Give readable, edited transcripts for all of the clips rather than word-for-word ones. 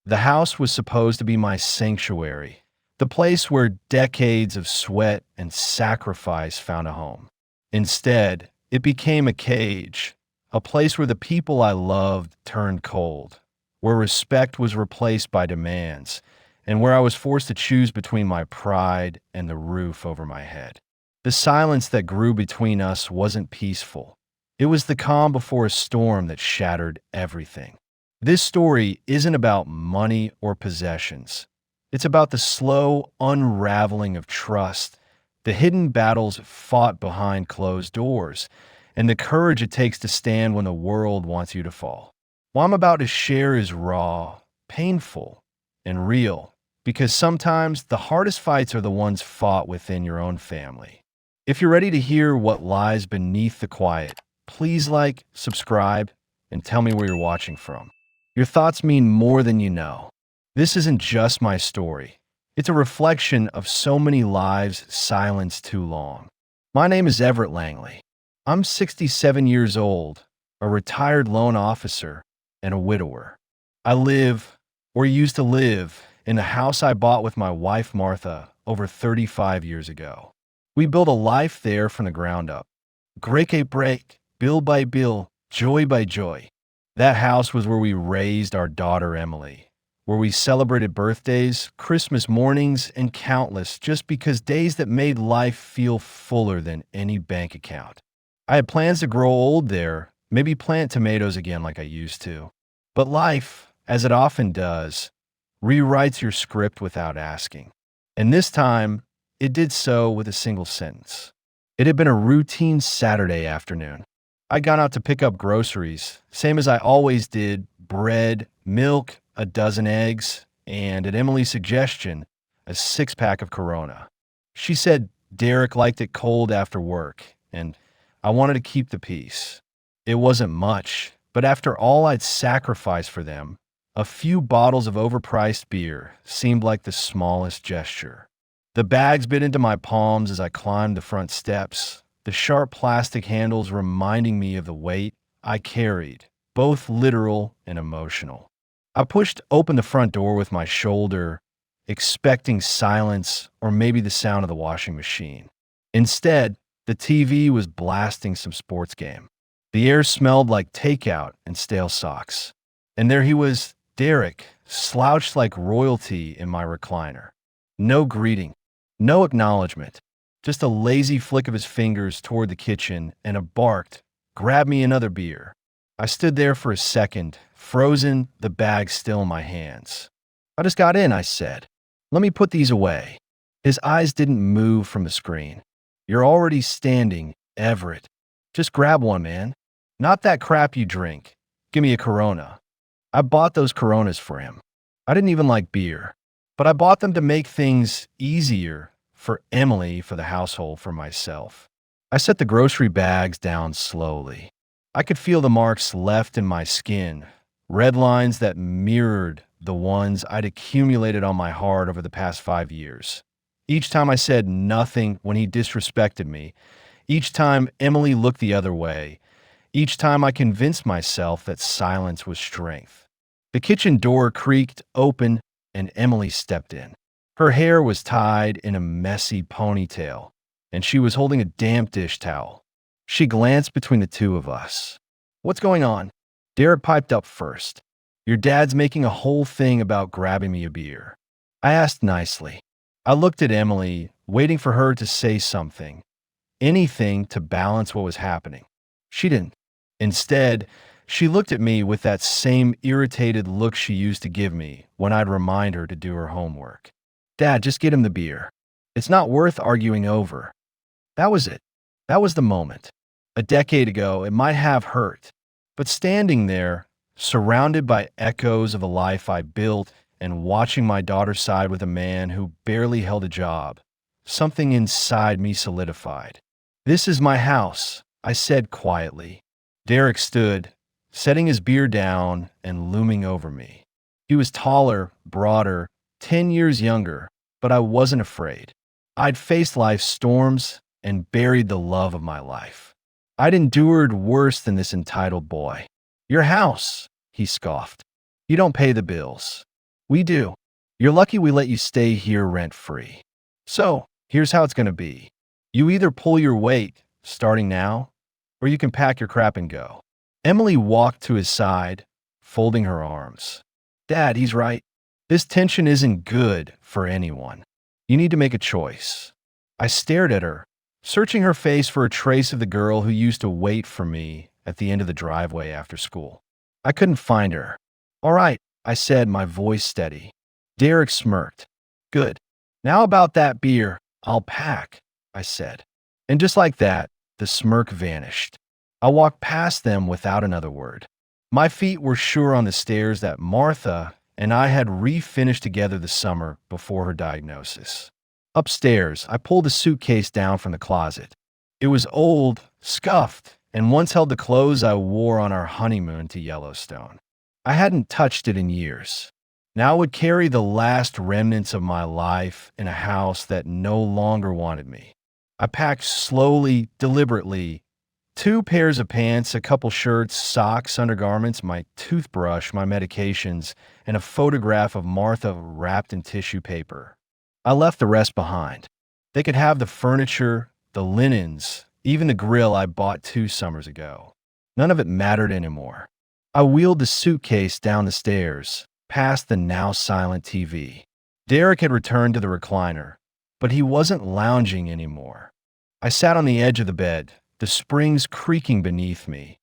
The house was supposed to be my sanctuary, the place where decades of sweat and sacrifice found a home. Instead, it became a cage, a place where the people I loved turned cold, where respect was replaced by demands, and where I was forced to choose between my pride and the roof over my head. The silence that grew between us wasn't peaceful. It was the calm before a storm that shattered everything. This story isn't about money or possessions. It's about the slow unraveling of trust, the hidden battles fought behind closed doors, and the courage it takes to stand when the world wants you to fall. What I'm about to share is raw, painful, and real, because sometimes the hardest fights are the ones fought within your own family. If you're ready to hear what lies beneath the quiet, please like, subscribe, and tell me where you're watching from. Your thoughts mean more than you know. This isn't just my story. It's a reflection of so many lives silenced too long. My name is Everett Langley. I'm 67 years old, a retired loan officer, and a widower. I live, or used to live, in the house I bought with my wife Martha over 35 years ago. We built a life there from the ground up. Break by break, bill by bill, joy by joy. That house was where we raised our daughter Emily, where we celebrated birthdays, Christmas mornings, and countless just because days that made life feel fuller than any bank account. I had plans to grow old there, maybe plant tomatoes again like I used to. But life, as it often does, rewrites your script without asking. And this time, it did so with a single sentence. It had been a routine Saturday afternoon. I'd gone out to pick up groceries, same as I always did: bread, milk, a dozen eggs, and at Emily's suggestion, a six-pack of Corona. She said Derek liked it cold after work, and I wanted to keep the peace. It wasn't much, but after all I'd sacrificed for them, a few bottles of overpriced beer seemed like the smallest gesture. The bags bit into my palms as I climbed the front steps, the sharp plastic handles reminding me of the weight I carried, both literal and emotional. I pushed open the front door with my shoulder, expecting silence or maybe the sound of the washing machine. Instead, the TV was blasting some sports game. The air smelled like takeout and stale socks. And there he was, Derek, slouched like royalty in my recliner. No greeting, no acknowledgement, just a lazy flick of his fingers toward the kitchen and a barked, "Grab me another beer." I stood there for a second, frozen, the bag still in my hands. "I just got in," I said. "Let me put these away." His eyes didn't move from the screen. "You're already standing, Everett. Just grab one, man. Not that crap you drink. Give me a Corona." I bought those Coronas for him. I didn't even like beer, but I bought them to make things easier for Emily, for the household, for myself. I set the grocery bags down slowly. I could feel the marks left in my skin, red lines that mirrored the ones I'd accumulated on my heart over the past 5 years. Each time I said nothing when he disrespected me, each time Emily looked the other way, each time I convinced myself that silence was strength. The kitchen door creaked open and Emily stepped in. Her hair was tied in a messy ponytail, and she was holding a damp dish towel. She glanced between the two of us. "What's going on?" Derek piped up first. "Your dad's making a whole thing about grabbing me a beer." I asked nicely. I looked at Emily, waiting for her to say something, anything to balance what was happening. She didn't. Instead, she looked at me with that same irritated look she used to give me when I'd remind her to do her homework. "Dad, just get him the beer. It's not worth arguing over." That was it. That was the moment. A decade ago, it might have hurt, but standing there, surrounded by echoes of a life I built and watching my daughter side with a man who barely held a job, something inside me solidified. "This is my house," I said quietly. Derek stood, setting his beer down and looming over me. He was taller, broader, 10 years younger, but I wasn't afraid. I'd faced life's storms and buried the love of my life. I'd endured worse than this entitled boy. "Your house," he scoffed. "You don't pay the bills." We do. You're lucky we let you stay here rent-free. So, here's how it's going to be. You either pull your weight, starting now, or you can pack your crap and go. Emily walked to his side, folding her arms. Dad, he's right. This tension isn't good for anyone. You need to make a choice. I stared at her, searching her face for a trace of the girl who used to wait for me at the end of the driveway after school. I couldn't find her. All right, I said, my voice steady. Derek smirked. Good. Now about that beer, I'll pack, I said. And just like that, the smirk vanished. I walked past them without another word. My feet were sure on the stairs that Martha and I had refinished together the summer before her diagnosis. Upstairs, I pulled a suitcase down from the closet. It was old, scuffed, and once held the clothes I wore on our honeymoon to Yellowstone. I hadn't touched it in years. Now it would carry the last remnants of my life in a house that no longer wanted me. I packed slowly, deliberately, 2 pairs of pants, a couple shirts, socks, undergarments, my toothbrush, my medications, and a photograph of Martha wrapped in tissue paper. I left the rest behind. They could have the furniture, the linens, even the grill I bought 2 summers ago. None of it mattered anymore. I wheeled the suitcase down the stairs, past the now silent TV. Derek had returned to the recliner, but he wasn't lounging anymore. I sat on the edge of the bed, the springs creaking beneath me,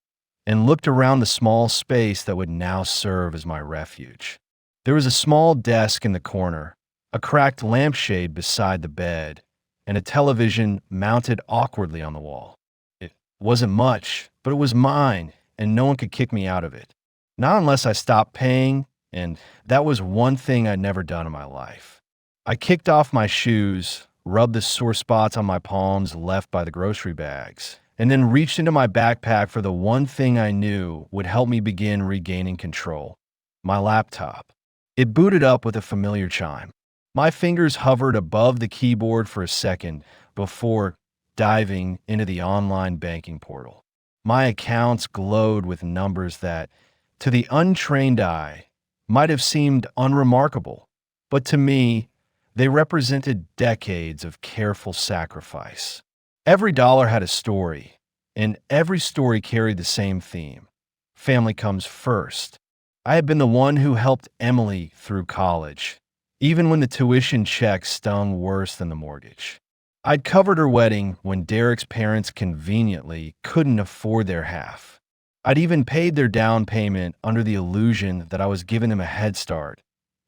and looked around the small space that would now serve as my refuge. There was a small desk in the corner, a cracked lampshade beside the bed, and a television mounted awkwardly on the wall. It wasn't much, but it was mine, and no one could kick me out of it. Not unless I stopped paying, and that was one thing I'd never done in my life. I kicked off my shoes, rubbed the sore spots on my palms left by the grocery bags, and then reached into my backpack for the one thing I knew would help me begin regaining control: my laptop. It booted up with a familiar chime. My fingers hovered above the keyboard for a second before diving into the online banking portal. My accounts glowed with numbers that, to the untrained eye, might have seemed unremarkable, but to me, they represented decades of careful sacrifice. Every dollar had a story, and every story carried the same theme: family comes first. I had been the one who helped Emily through college, even when the tuition check stung worse than the mortgage. I'd covered her wedding when Derek's parents conveniently couldn't afford their half. I'd even paid their down payment under the illusion that I was giving them a head start,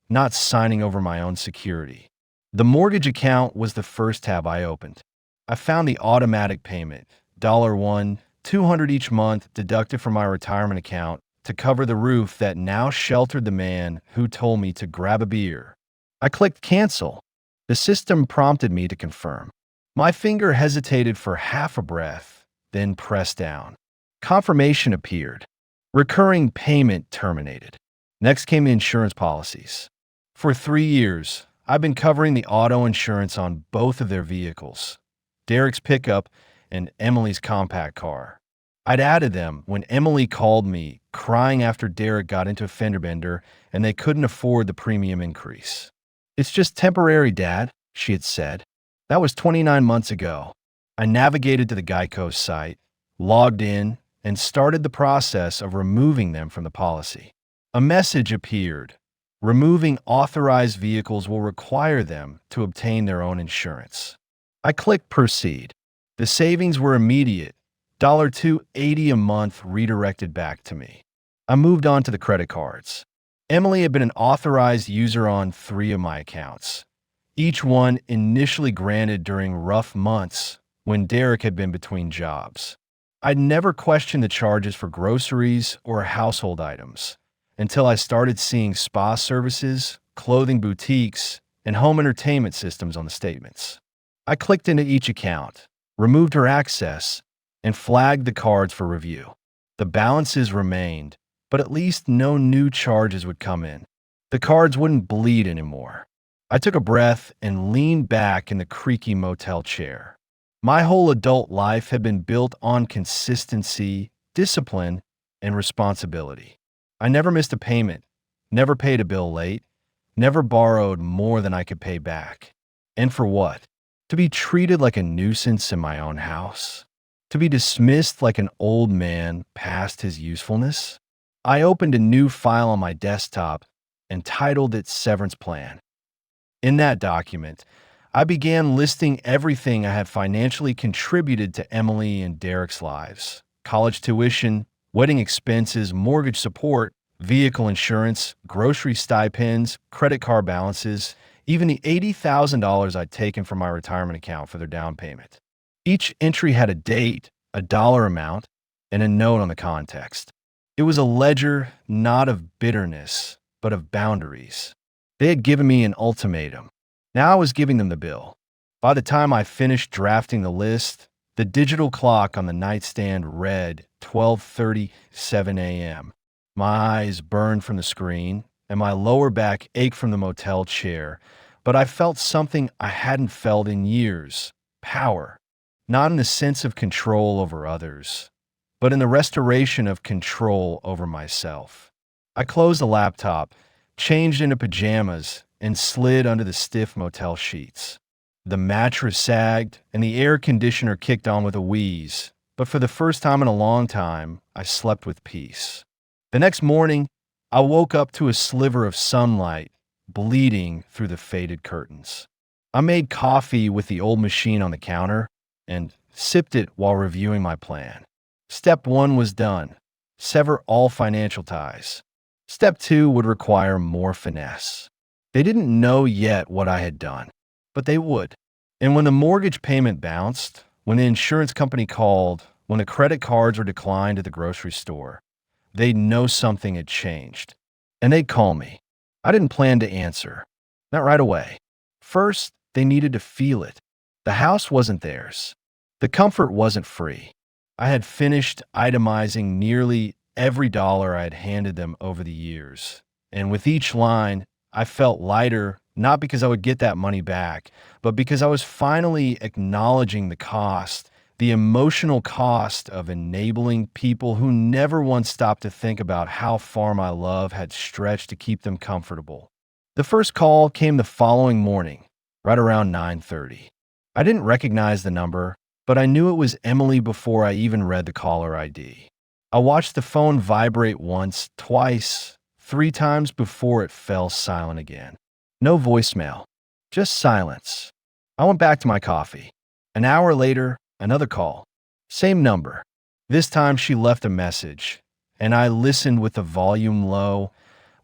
not signing over my own security. The mortgage account was the first tab I opened. I found the automatic payment, $1, $200 each month deducted from my retirement account to cover the roof that now sheltered the man who told me to grab a beer. I clicked cancel. The system prompted me to confirm. My finger hesitated for half a breath, then pressed down. Confirmation appeared. Recurring payment terminated. Next came the insurance policies. For 3 years, I've been covering the auto insurance on both of their vehicles, Derek's pickup and Emily's compact car. I'd added them when Emily called me, crying after Derek got into a fender bender and they couldn't afford the premium increase. It's just temporary, Dad, she had said. That was 29 months ago. I navigated to the Geico site, logged in, and started the process of removing them from the policy. A message appeared. Removing authorized vehicles will require them to obtain their own insurance. I clicked proceed. The savings were immediate. $280 a month redirected back to me. I moved on to the credit cards. Emily had been an authorized user on 3 of my accounts, each one initially granted during rough months when Derek had been between jobs. I'd never questioned the charges for groceries or household items until I started seeing spa services, clothing boutiques, and home entertainment systems on the statements. I clicked into each account, removed her access, and flagged the cards for review. The balances remained, but at least no new charges would come in. The cards wouldn't bleed anymore. I took a breath and leaned back in the creaky motel chair. My whole adult life had been built on consistency, discipline, and responsibility. I never missed a payment, never paid a bill late, never borrowed more than I could pay back. And for what? To be treated like a nuisance in my own house? To be dismissed like an old man past his usefulness? I opened a new file on my desktop and titled it Severance Plan. In that document, I began listing everything I had financially contributed to Emily and Derek's lives: college tuition, wedding expenses, mortgage support, vehicle insurance, grocery stipends, credit card balances, even the $80,000 I'd taken from my retirement account for their down payment. Each entry had a date, a dollar amount, and a note on the context. It was a ledger not of bitterness, but of boundaries. They had given me an ultimatum. Now I was giving them the bill. By the time I finished drafting the list, the digital clock on the nightstand read 12:37 a.m. My eyes burned from the screen, and my lower back ached from the motel chair, but I felt something I hadn't felt in years: power. Not in the sense of control over others, but in the restoration of control over myself. I closed the laptop, changed into pajamas, and slid under the stiff motel sheets. The mattress sagged, and the air conditioner kicked on with a wheeze, but for the first time in a long time, I slept with peace. The next morning, I woke up to a sliver of sunlight bleeding through the faded curtains. I made coffee with the old machine on the counter and sipped it while reviewing my plan. Step 1 was done: sever all financial ties. Step 2 would require more finesse. They didn't know yet what I had done, but they would. And when the mortgage payment bounced, when the insurance company called, when the credit cards were declined at the grocery store, they'd know something had changed. And they'd call me. I didn't plan to answer. Not right away. First, they needed to feel it. The house wasn't theirs. The comfort wasn't free. I had finished itemizing nearly every dollar I had handed them over the years. And with each line, I felt lighter, not because I would get that money back, but because I was finally acknowledging the cost, the emotional cost of enabling people who never once stopped to think about how far my love had stretched to keep them comfortable. The first call came the following morning, right around 9:30. I didn't recognize the number, but I knew it was Emily before I even read the caller ID. I watched the phone vibrate once, twice, 3 times before it fell silent again. No voicemail, just silence. I went back to my coffee. An hour later, another call. Same number. This time she left a message, and I listened with the volume low,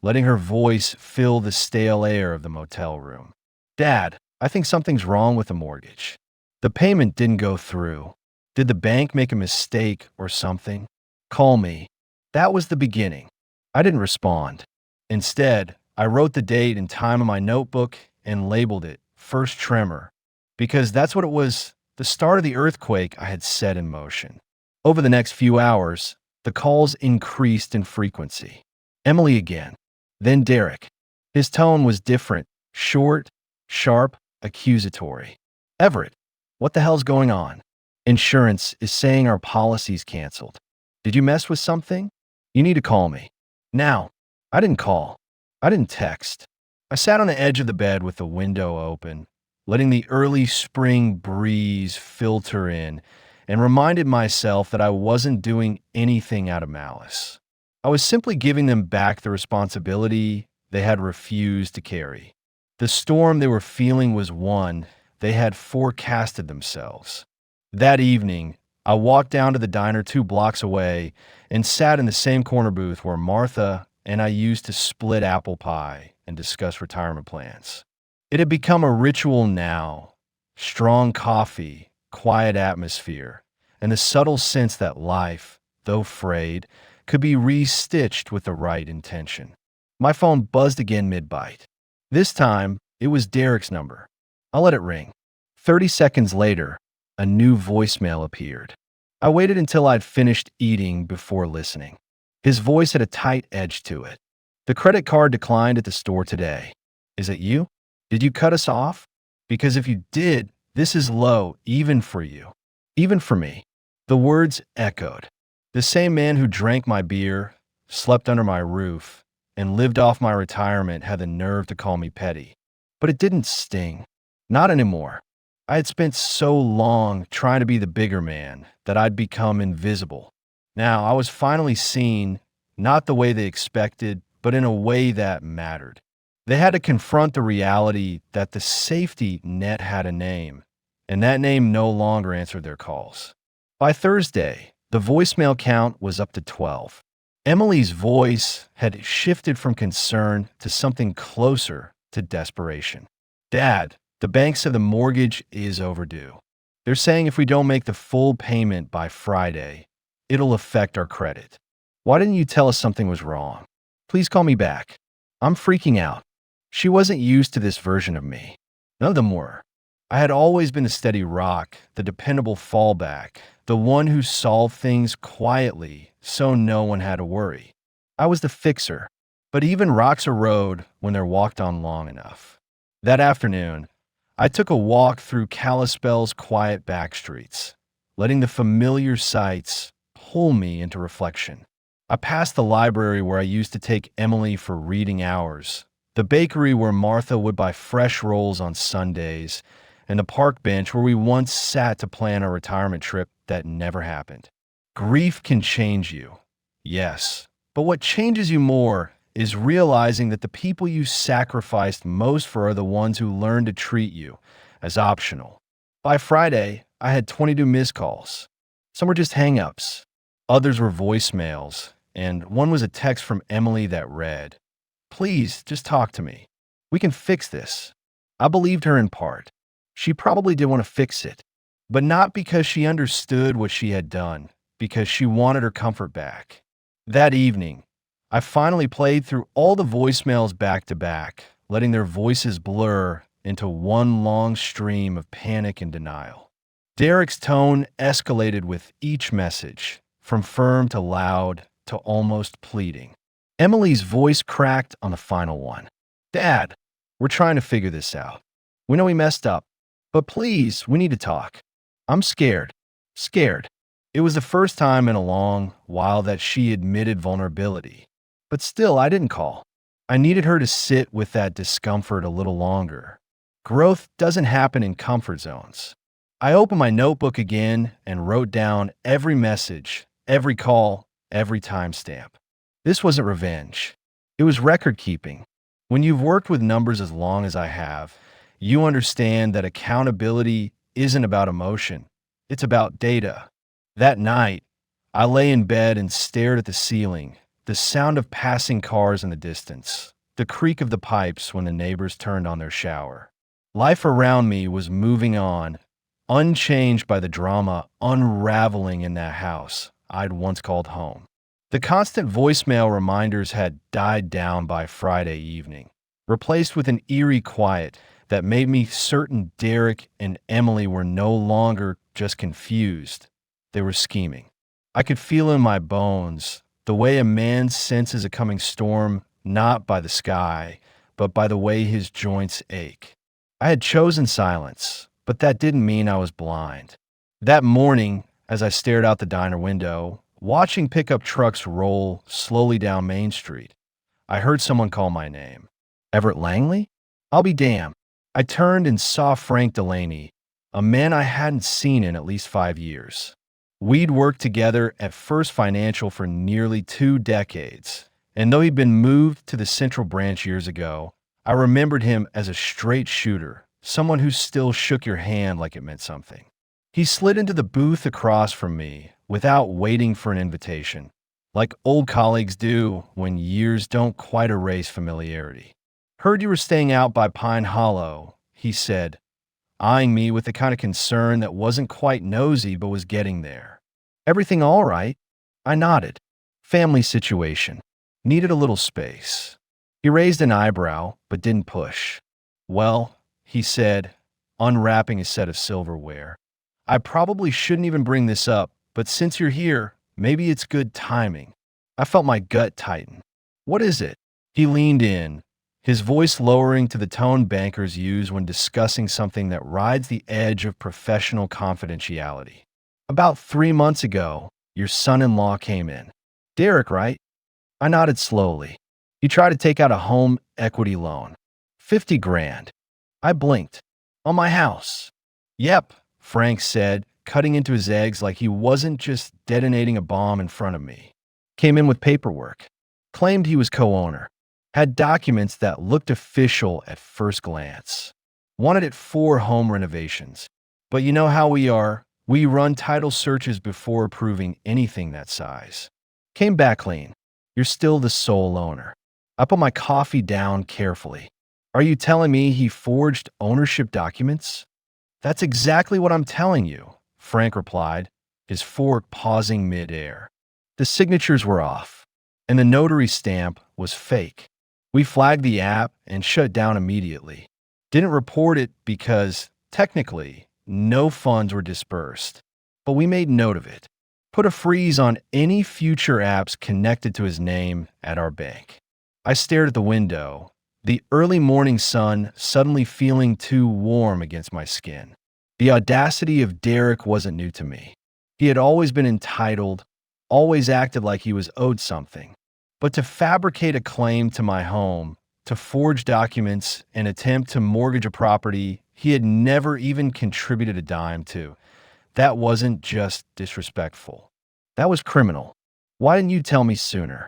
letting her voice fill the stale air of the motel room. "Dad, I think something's wrong with the mortgage. The payment didn't go through. Did the bank make a mistake or something? Call me." That was the beginning. I didn't respond. Instead, I wrote the date and time in my notebook and labeled it First Tremor, because that's what it was: the start of the earthquake I had set in motion. Over the next few hours, the calls increased in frequency. Emily again, then Derek. His tone was different: short, sharp, accusatory. "Everett, what the hell's going on? Insurance is saying our policy's canceled. Did you mess with something? You need to call me. Now." I didn't call. I didn't text. I sat on the edge of the bed with the window open, letting the early spring breeze filter in, and reminded myself that I wasn't doing anything out of malice. I was simply giving them back the responsibility they had refused to carry. The storm they were feeling was one they had forecasted themselves. That evening, I walked down to the diner 2 blocks away and sat in the same corner booth where Martha and I used to split apple pie and discuss retirement plans. It had become a ritual now: strong coffee, quiet atmosphere, and the subtle sense that life, though frayed, could be re-stitched with the right intention. My phone buzzed again mid-bite. This time, it was Derek's number. I let it ring. 30 seconds later, a new voicemail appeared. I waited until I'd finished eating before listening. His voice had a tight edge to it. "The credit card declined at the store today. Is it you? Did you cut us off? Because if you did, this is low even for you. Even for me." The words echoed. The same man who drank my beer, slept under my roof, and lived off my retirement had the nerve to call me petty. But it didn't sting. Not anymore. I had spent so long trying to be the bigger man that I'd become invisible. Now I was finally seen, not the way they expected, but in a way that mattered. They had to confront the reality that the safety net had a name, and that name no longer answered their calls. By Thursday, the voicemail count was up to 12. Emily's voice had shifted from concern to something closer to desperation. "Dad, the bank said the mortgage is overdue. They're saying if we don't make the full payment by Friday, it'll affect our credit. Why didn't you tell us something was wrong? Please call me back. I'm freaking out." She wasn't used to this version of me. None of them were. I had always been the steady rock, the dependable fallback, the one who solved things quietly so no one had to worry. I was the fixer, but even rocks erode when they're walked on long enough. That afternoon, I took a walk through Kalispell's quiet back streets, letting the familiar sights pull me into reflection. I passed the library where I used to take Emily for reading hours, the bakery where Martha would buy fresh rolls on Sundays, and the park bench where we once sat to plan a retirement trip that never happened. Grief can change you, yes, but what changes you more is realizing that the people you sacrificed most for are the ones who learn to treat you as optional. By Friday, I had 22 missed calls. Some were just hang-ups. Others were voicemails, and one was a text from Emily that read, "Please, just talk to me. We can fix this." I believed her in part. She probably did want to fix it, but not because she understood what she had done, because she wanted her comfort back. That evening, I finally played through all the voicemails back to back, letting their voices blur into one long stream of panic and denial. Derek's tone escalated with each message, from firm to loud to almost pleading. Emily's voice cracked on the final one. "Dad, we're trying to figure this out. We know we messed up, but please, we need to talk. I'm scared. Scared." It was the first time in a long while that she admitted vulnerability. But still, I didn't call. I needed her to sit with that discomfort a little longer. Growth doesn't happen in comfort zones. I opened my notebook again and wrote down every message, every call, every timestamp. This wasn't revenge. It was record keeping. When you've worked with numbers as long as I have, you understand that accountability isn't about emotion. It's about data. That night, I lay in bed and stared at the ceiling, the sound of passing cars in the distance, the creak of the pipes when the neighbors turned on their shower. Life around me was moving on, unchanged by the drama unraveling in that house I'd once called home. The constant voicemail reminders had died down by Friday evening, replaced with an eerie quiet that made me certain Derek and Emily were no longer just confused. They were scheming. I could feel in my bones the way a man senses a coming storm, not by the sky, but by the way his joints ache. I had chosen silence, but that didn't mean I was blind. That morning, as I stared out the diner window, watching pickup trucks roll slowly down Main Street, I heard someone call my name. "Everett Langley?" I'll be damned. I turned and saw Frank Delaney, a man I hadn't seen in at least 5 years. We'd worked together at First Financial for nearly 2 decades, and though he'd been moved to the Central Branch years ago, I remembered him as a straight shooter, someone who still shook your hand like it meant something. He slid into the booth across from me without waiting for an invitation, like old colleagues do when years don't quite erase familiarity. "Heard you were staying out by Pine Hollow," he said, eyeing me with the kind of concern that wasn't quite nosy but was getting there. "Everything all right?" I nodded. "Family situation. Needed a little space." He raised an eyebrow but didn't push. "Well," he said, unwrapping a set of silverware, "I probably shouldn't even bring this up, but since you're here, maybe it's good timing." I felt my gut tighten. "What is it?" He leaned in, his voice lowering to the tone bankers use when discussing something that rides the edge of professional confidentiality. "About 3 months ago, your son-in-law came in. Derek, right?" I nodded slowly. You tried to take out a home equity loan. 50 grand. I blinked. On my house. Yep, Frank said, cutting into his eggs like he wasn't just detonating a bomb in front of me. Came in with paperwork. Claimed he was co-owner. Had documents that looked official at first glance. Wanted it for home renovations. But you know how we are. We run title searches before approving anything that size. Came back clean. You're still the sole owner. I put my coffee down carefully. Are you telling me he forged ownership documents? That's exactly what I'm telling you, Frank replied, his fork pausing midair. The signatures were off, and the notary stamp was fake. We flagged the app and shut it down immediately. Didn't report it because, technically, no funds were dispersed. But we made note of it. Put a freeze on any future apps connected to his name at our bank. I stared at the window, the early morning sun suddenly feeling too warm against my skin. The audacity of Derek wasn't new to me. He had always been entitled, always acted like he was owed something. But to fabricate a claim to my home, to forge documents, and attempt to mortgage a property he had never even contributed a dime to, that wasn't just disrespectful. That was criminal. Why didn't you tell me sooner?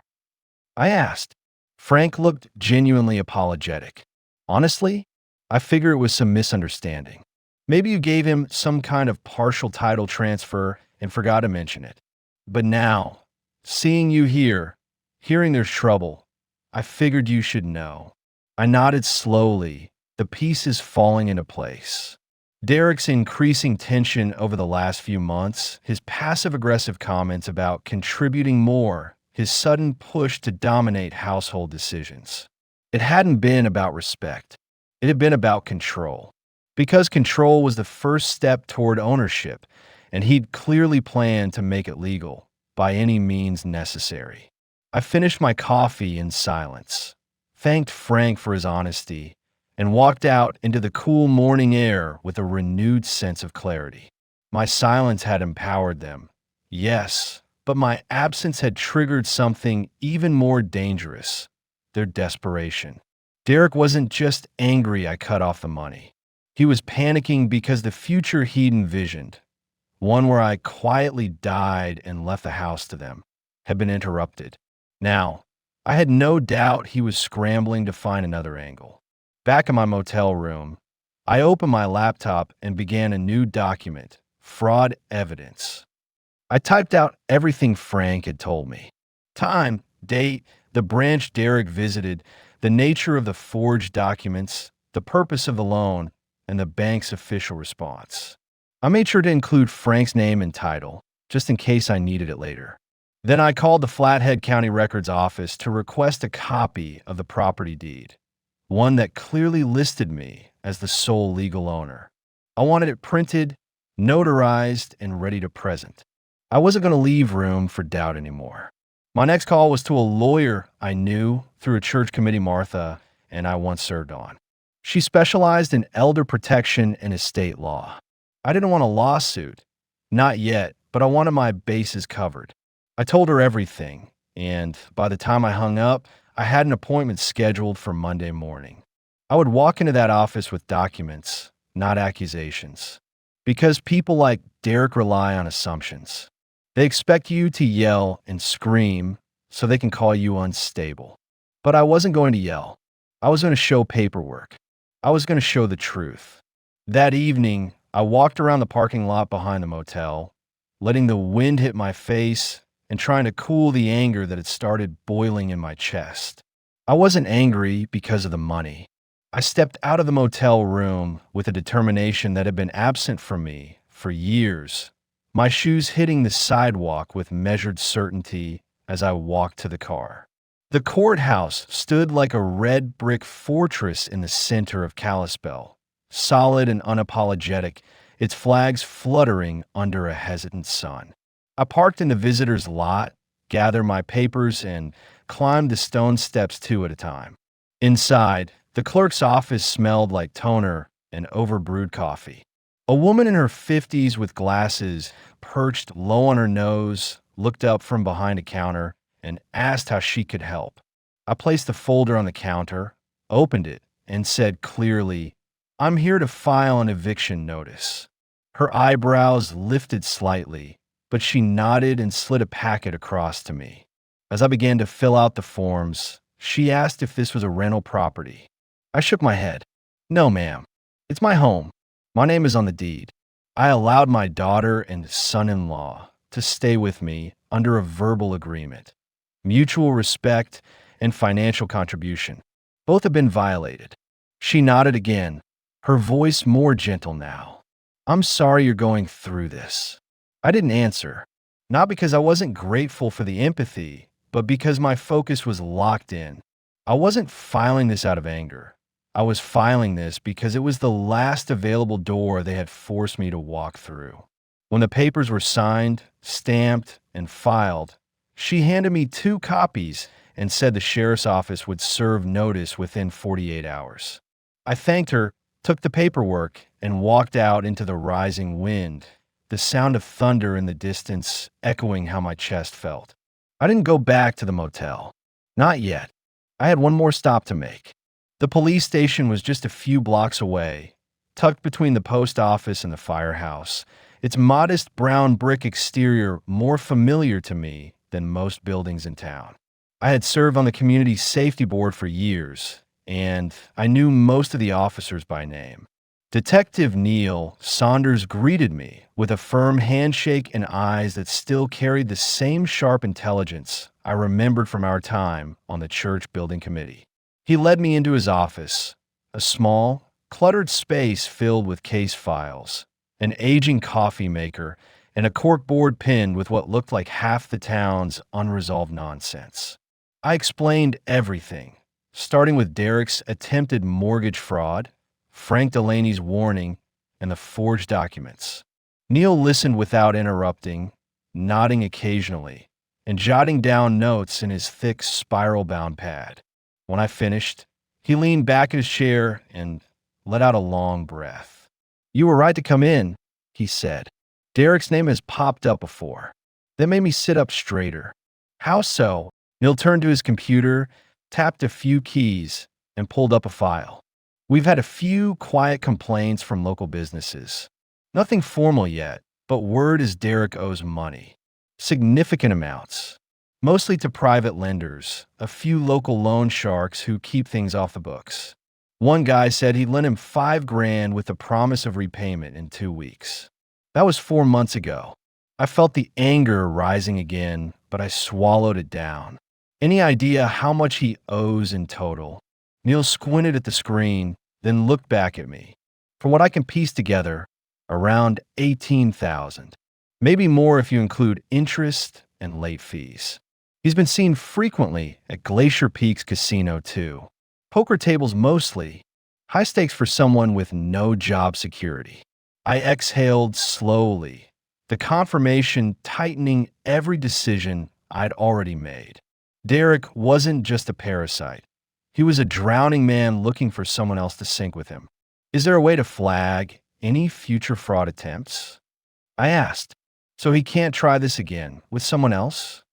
I asked. Frank looked genuinely apologetic. Honestly, I figure it was some misunderstanding. Maybe you gave him some kind of partial title transfer and forgot to mention it. But now, seeing you here, hearing there's trouble, I figured you should know. I nodded slowly, the pieces falling into place. Derek's increasing tension over the last few months, his passive-aggressive comments about contributing more, his sudden push to dominate household decisions. It hadn't been about respect. It had been about control. Because control was the first step toward ownership, and he'd clearly planned to make it legal, by any means necessary. I finished my coffee in silence, thanked Frank for his honesty, and walked out into the cool morning air with a renewed sense of clarity. My silence had empowered them, yes, but my absence had triggered something even more dangerous, their desperation. Derek wasn't just angry I cut off the money. He was panicking because the future he'd envisioned, one where I quietly died and left the house to them, had been interrupted. Now, I had no doubt he was scrambling to find another angle. Back in my motel room, I opened my laptop and began a new document, fraud evidence. I typed out everything Frank had told me. Time, date, the branch Derek visited, the nature of the forged documents, the purpose of the loan, and the bank's official response. I made sure to include Frank's name and title, just in case I needed it later. Then I called the Flathead County Records office to request a copy of the property deed, one that clearly listed me as the sole legal owner. I wanted it printed, notarized, and ready to present. I wasn't going to leave room for doubt anymore. My next call was to a lawyer I knew through a church committee Martha and I once served on. She specialized in elder protection and estate law. I didn't want a lawsuit. Not yet, but I wanted my bases covered. I told her everything, and by the time I hung up, I had an appointment scheduled for Monday morning. I would walk into that office with documents, not accusations. Because people like Derek rely on assumptions. They expect you to yell and scream so they can call you unstable. But I wasn't going to yell. I was going to show paperwork. I was going to show the truth. That evening, I walked around the parking lot behind the motel, letting the wind hit my face and trying to cool the anger that had started boiling in my chest. I wasn't angry because of the money. I stepped out of the motel room with a determination that had been absent from me for years, my shoes hitting the sidewalk with measured certainty as I walked to the car. The courthouse stood like a red brick fortress in the center of Kalispell, solid and unapologetic, its flags fluttering under a hesitant sun. I parked in the visitor's lot, gathered my papers, and climbed the stone steps two at a time. Inside, the clerk's office smelled like toner and overbrewed coffee. A woman in her 50s with glasses, perched low on her nose, looked up from behind a counter and asked how she could help. I placed the folder on the counter, opened it, and said clearly, "I'm here to file an eviction notice." Her eyebrows lifted slightly, but she nodded and slid a packet across to me. As I began to fill out the forms, she asked if this was a rental property. I shook my head. "No, ma'am. It's my home. My name is on the deed. I allowed my daughter and son-in-law to stay with me under a verbal agreement. Mutual respect and financial contribution. Both have been violated." She nodded again, her voice more gentle now. "I'm sorry you're going through this." I didn't answer, not because I wasn't grateful for the empathy, but because my focus was locked in. I wasn't filing this out of anger. I was filing this because it was the last available door they had forced me to walk through. When the papers were signed, stamped, and filed, she handed me 2 copies and said the sheriff's office would serve notice within 48 hours. I thanked her, took the paperwork, and walked out into the rising wind, the sound of thunder in the distance echoing how my chest felt. I didn't go back to the motel. Not yet. I had one more stop to make. The police station was just a few blocks away, tucked between the post office and the firehouse, its modest brown brick exterior more familiar to me than most buildings in town. I had served on the community safety board for years, and I knew most of the officers by name. Detective Neil Saunders greeted me with a firm handshake and eyes that still carried the same sharp intelligence I remembered from our time on the church building committee. He led me into his office, a small, cluttered space filled with case files, an aging coffee maker, and a corkboard pinned with what looked like half the town's unresolved nonsense. I explained everything, starting with Derek's attempted mortgage fraud, Frank Delaney's warning, and the forged documents. Neil listened without interrupting, nodding occasionally, and jotting down notes in his thick spiral-bound pad. When I finished, he leaned back in his chair and let out a long breath. "You were right to come in," he said. "Derek's name has popped up before." That made me sit up straighter. "How so?" Neil turned to his computer, tapped a few keys, and pulled up a file. "We've had a few quiet complaints from local businesses. Nothing formal yet, but word is Derek owes money. Significant amounts. Mostly to private lenders, a few local loan sharks who keep things off the books. One guy said he'd lent him $5,000 with the promise of repayment in 2 weeks. That was 4 months ago. I felt the anger rising again, but I swallowed it down. Any idea how much he owes in total?" Neil squinted at the screen, then looked back at me. "From what I can piece together, around 18,000. Maybe more if you include interest and late fees. He's been seen frequently at Glacier Peaks Casino, too. Poker tables mostly. High stakes for someone with no job security." I exhaled slowly, the confirmation tightening every decision I'd already made. Derek wasn't just a parasite. He was a drowning man looking for someone else to sink with him. "Is there a way to flag any future fraud attempts?" I asked. "So he can't try this again with someone else?"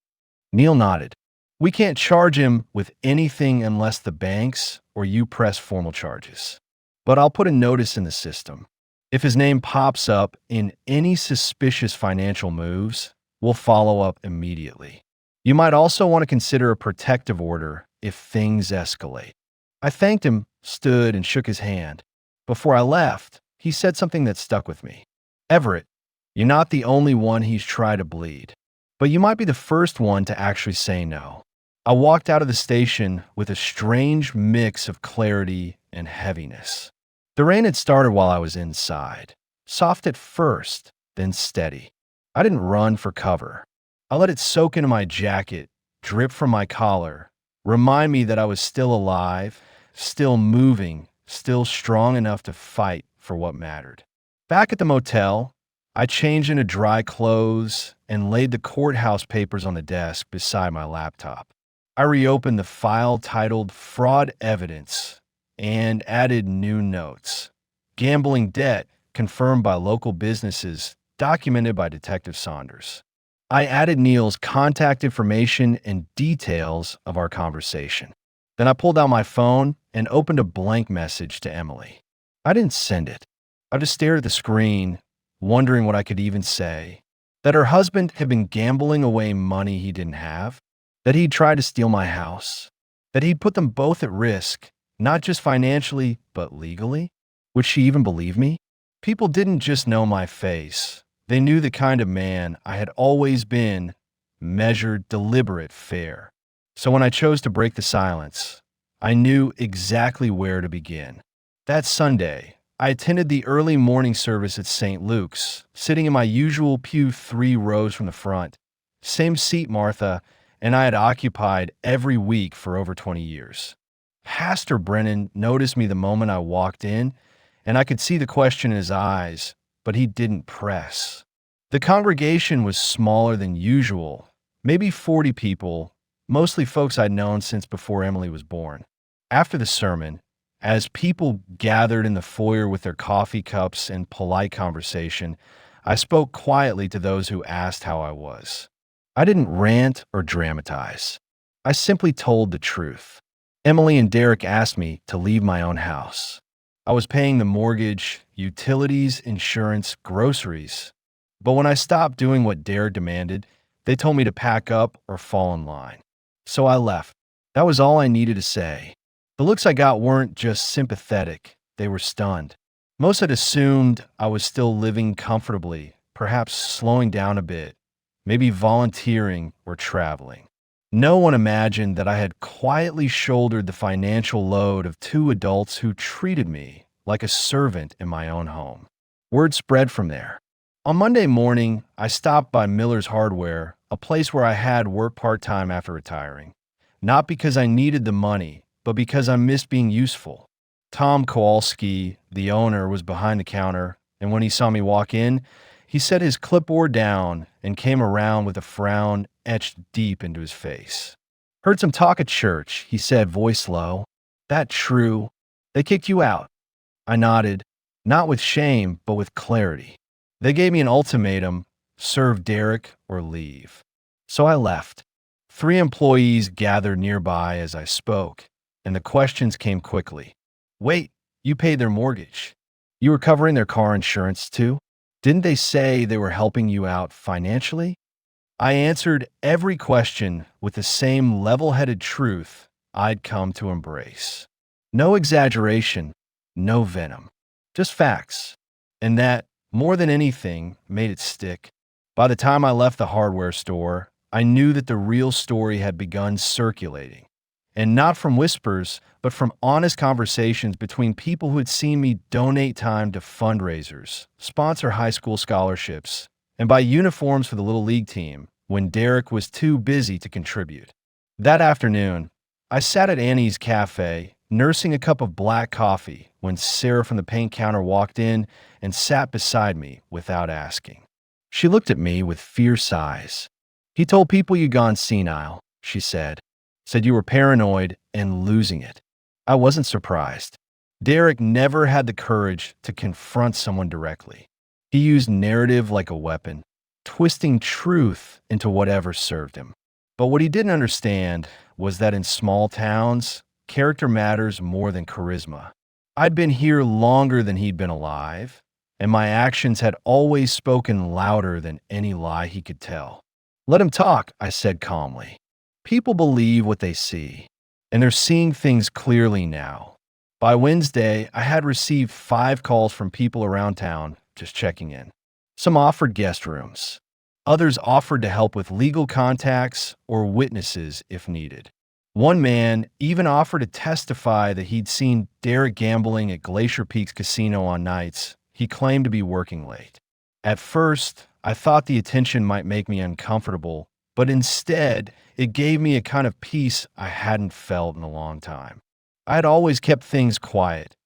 Neil nodded. "We can't charge him with anything unless the banks or you press formal charges. But I'll put a notice in the system. If his name pops up in any suspicious financial moves, we'll follow up immediately. You might also want to consider a protective order if things escalate." I thanked him, stood, and shook his hand. Before I left, he said something that stuck with me. "Everett, you're not the only one he's tried to bleed, but you might be the first one to actually say no." I walked out of the station with a strange mix of clarity and heaviness. The rain had started while I was inside, soft at first, then steady. I didn't run for cover. I let it soak into my jacket, drip from my collar, remind me that I was still alive, still moving, still strong enough to fight for what mattered. Back at the motel, I changed into dry clothes and laid the courthouse papers on the desk beside my laptop. I reopened the file titled Fraud Evidence and added new notes. Gambling debt confirmed by local businesses, documented by Detective Saunders. I added Neil's contact information and details of our conversation. Then I pulled out my phone and opened a blank message to Emily. I didn't send it. I just stared at the screen, wondering what I could even say. That her husband had been gambling away money he didn't have, that he'd tried to steal my house, that he'd put them both at risk, not just financially, but legally. Would she even believe me? People didn't just know my face. They knew the kind of man I had always been: measured, deliberate, fair. So when I chose to break the silence, I knew exactly where to begin. That Sunday, I attended the early morning service at St. Luke's, sitting in my usual pew 3 rows from the front. Same seat Martha and I had occupied every week for over 20 years. Pastor Brennan noticed me the moment I walked in, and I could see the question in his eyes, but he didn't press. The congregation was smaller than usual, maybe 40 people, mostly folks I'd known since before Emily was born. After the sermon, as people gathered in the foyer with their coffee cups and polite conversation, I spoke quietly to those who asked how I was. I didn't rant or dramatize. I simply told the truth. Emily and Derek asked me to leave my own house. I was paying the mortgage, utilities, insurance, groceries. But when I stopped doing what Derek demanded, they told me to pack up or fall in line. So I left. That was all I needed to say. The looks I got weren't just sympathetic, they were stunned. Most had assumed I was still living comfortably, perhaps slowing down a bit, maybe volunteering or traveling. No one imagined that I had quietly shouldered the financial load of 2 adults who treated me like a servant in my own home. Word spread from there. On Monday morning, I stopped by Miller's Hardware, a place where I had worked part-time after retiring. Not because I needed the money, but because I missed being useful. Tom Kowalski, the owner, was behind the counter, and when he saw me walk in, he set his clipboard down and came around with a frown etched deep into his face. "Heard some talk at church," he said, voice low. "That true? They kicked you out?" I nodded, not with shame, but with clarity. They gave me an ultimatum: serve Derek or leave. So I left. 3 employees gathered nearby as I spoke, and the questions came quickly. "Wait, you paid their mortgage. You were covering their car insurance too? Didn't they say they were helping you out financially?" I answered every question with the same level-headed truth I'd come to embrace. No exaggeration, no venom, just facts. And that, more than anything, made it stick. By the time I left the hardware store, I knew that the real story had begun circulating. And not from whispers, but from honest conversations between people who had seen me donate time to fundraisers, sponsor high school scholarships, and buy uniforms for the Little League team when Derek was too busy to contribute. That afternoon, I sat at Annie's Cafe, nursing a cup of black coffee, when Sarah from the paint counter walked in and sat beside me without asking. She looked at me with fierce eyes. "He told people you'd gone senile," she said. "Said you were paranoid and losing it." I wasn't surprised. Derek never had the courage to confront someone directly. He used narrative like a weapon, twisting truth into whatever served him. But what he didn't understand was that in small towns, character matters more than charisma. I'd been here longer than he'd been alive, and my actions had always spoken louder than any lie he could tell. "Let him talk," I said calmly. "People believe what they see, and they're seeing things clearly now." By Wednesday, I had received 5 calls from people around town just checking in. Some offered guest rooms. Others offered to help with legal contacts or witnesses if needed. One man even offered to testify that he'd seen Derek gambling at Glacier Peaks Casino on nights he claimed to be working late. At first, I thought the attention might make me uncomfortable, but instead, it gave me a kind of peace I hadn't felt in a long time. I had always kept things quiet,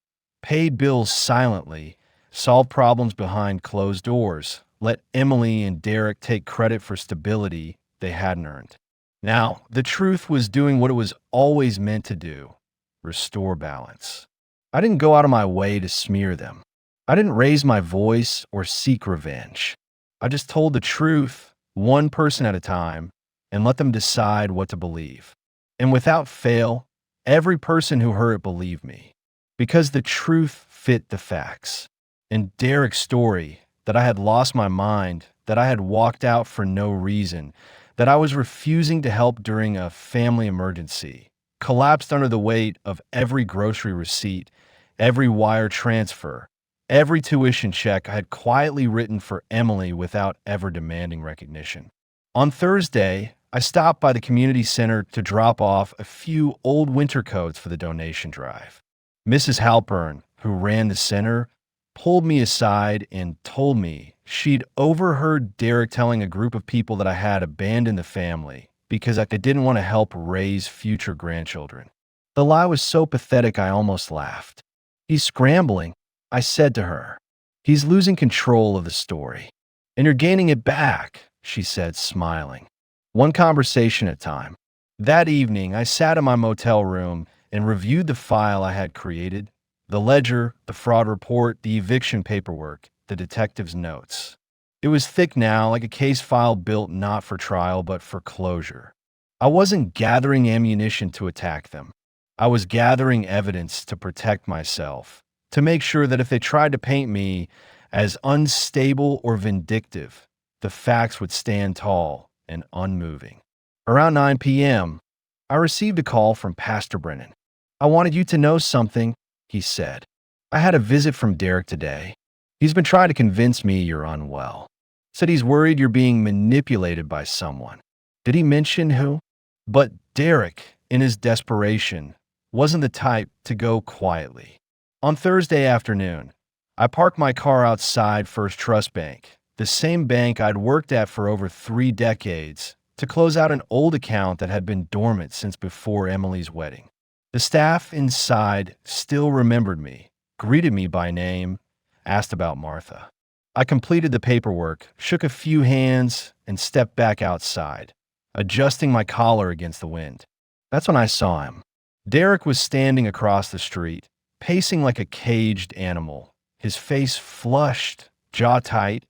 paid bills silently, solved problems behind closed doors, let Emily and Derek take credit for stability they hadn't earned. Now, the truth was doing what it was always meant to do: restore balance. I didn't go out of my way to smear them. I didn't raise my voice or seek revenge. I just told the truth, one person at a time, and let them decide what to believe. And without fail, Every person who heard it believed me, because the truth fit the facts. In Derek's story, that I had lost my mind, that I had walked out for no reason, that I was refusing to help during a family emergency, collapsed under the weight of every grocery receipt, every wire transfer, every tuition check I had quietly written for Emily without ever demanding recognition. On Thursday, I stopped by the community center to drop off a few old winter coats for the donation drive. Mrs. Halpern, who ran the center, pulled me aside and told me she'd overheard Derek telling a group of people that I had abandoned the family because I didn't want to help raise future grandchildren. The lie was so pathetic I almost laughed. "He's scrambling," I said to her. "He's losing control of the story. And you're gaining it back," she said, smiling. One conversation at a time. That evening, I sat in my motel room and reviewed the file I had created: the ledger, the fraud report, the eviction paperwork, the detective's notes. It was thick now, like a case file built not for trial but for closure. I wasn't gathering ammunition to attack them. I was gathering evidence to protect myself, to make sure that if they tried to paint me as unstable or vindictive, the facts would stand tall and unmoving. Around 9 p.m., I received a call from Pastor Brennan. "I wanted you to know something," he said. "I had a visit from Derek today. He's been trying to convince me you're unwell. Said he's worried you're being manipulated by someone. Did he mention who?" But Derek, in his desperation, wasn't the type to go quietly. On Thursday afternoon, I parked my car outside First Trust Bank, the same bank I'd worked at for over 3 decades, to close out an old account that had been dormant since before Emily's wedding. The staff inside still remembered me, greeted me by name, asked about Martha. I completed the paperwork, shook a few hands, and stepped back outside, adjusting my collar against the wind. That's when I saw him. Derek was standing across the street, pacing like a caged animal, his face flushed, jaw tight,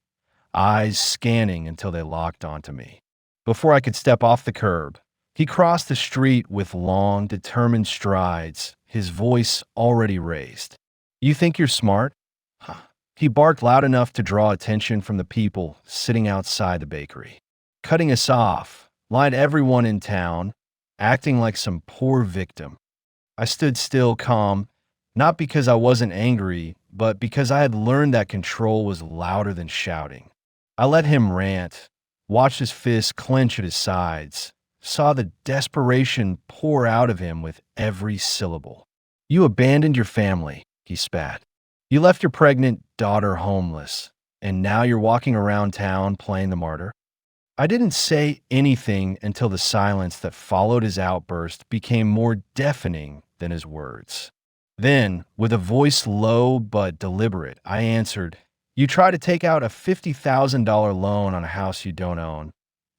eyes scanning until they locked onto me. Before I could step off the curb, he crossed the street with long, determined strides, his voice already raised. "You think you're smart?" He barked loud enough to draw attention from the people sitting outside the bakery. Cutting us off, lied everyone in town, acting like some poor victim. I stood still, calm, not because I wasn't angry, but because I had learned that control was louder than shouting. I let him rant, watched his fists clench at his sides, saw the desperation pour out of him with every syllable. "You abandoned your family," he spat. "You left your pregnant daughter homeless, and now you're walking around town playing the martyr." I didn't say anything until the silence that followed his outburst became more deafening than his words. Then, with a voice low but deliberate, I answered, "You try to take out a $50,000 loan on a house you don't own,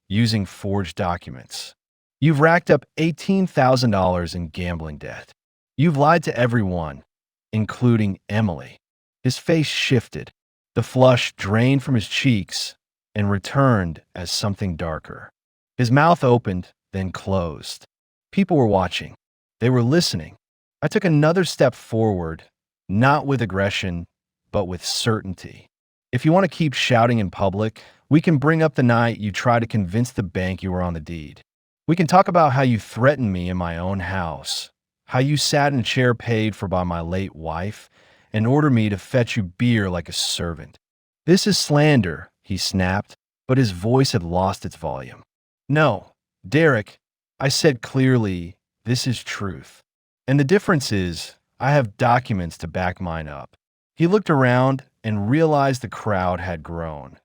using forged documents. You've racked up $18,000 in gambling debt. You've lied to everyone, including Emily." His face shifted. The flush drained from his cheeks and returned as something darker. His mouth opened, then closed. People were watching. They were listening. I took another step forward, not with aggression, but with certainty. "If you want to keep shouting in public, we can bring up the night you tried to convince the bank you were on the deed. We can talk about how you threatened me in my own house, how you sat in a chair paid for by my late wife and ordered me to fetch you beer like a servant." "This is slander," he snapped, but his voice had lost its volume. "No, Derek," I said clearly, "this is truth. And the difference is, I have documents to back mine up." He looked around and realized the crowd had grown.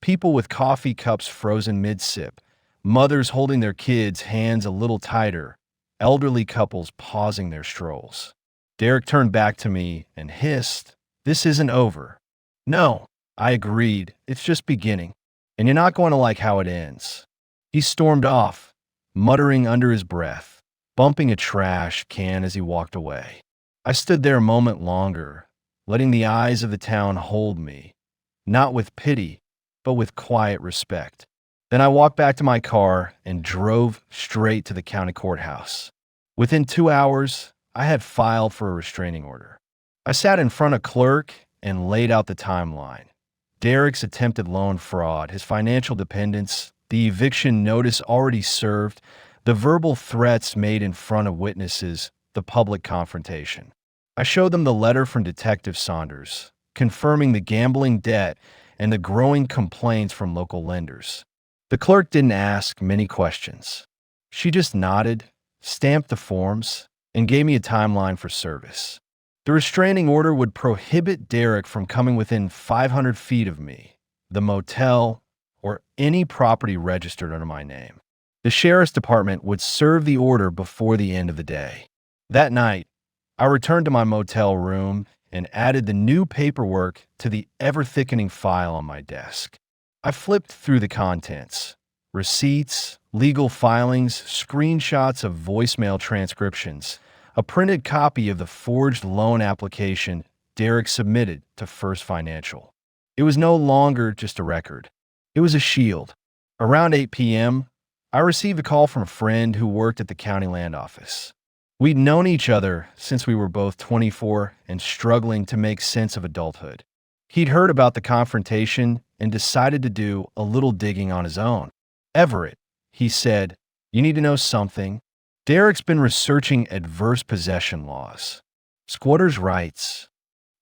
People with coffee cups frozen mid-sip, mothers holding their kids' hands a little tighter, elderly couples pausing their strolls. Derek turned back to me and hissed, "This isn't over." "No," I agreed, "it's just beginning. And you're not going to like how it ends." He stormed off, muttering under his breath, bumping a trash can as he walked away. I stood there a moment longer, letting the eyes of the town hold me, not with pity, but with quiet respect. Then I walked back to my car and drove straight to the county courthouse. Within 2 hours, I had filed for a restraining order. I sat in front of clerk and laid out the timeline. Derek's attempted loan fraud, his financial dependence, the eviction notice already served, the verbal threats made in front of witnesses, the public confrontation. I showed them the letter from Detective Saunders, confirming the gambling debt and the growing complaints from local lenders. The clerk didn't ask many questions. She just nodded, stamped the forms, and gave me a timeline for service. The restraining order would prohibit Derek from coming within 500 feet of me, the motel, or any property registered under my name. The sheriff's department would serve the order before the end of the day. That night, I returned to my motel room and added the new paperwork to the ever-thickening file on my desk. I flipped through the contents: receipts, legal filings, screenshots of voicemail transcriptions, a printed copy of the forged loan application Derek submitted to First Financial. It was no longer just a record. It was a shield. Around 8 p.m., I received a call from a friend who worked at the county land office. We'd known each other since we were both 24 and struggling to make sense of adulthood. He'd heard about the confrontation and decided to do a little digging on his own. "Everett," he said, "you need to know something. Derek's been researching adverse possession laws. Squatters' rights."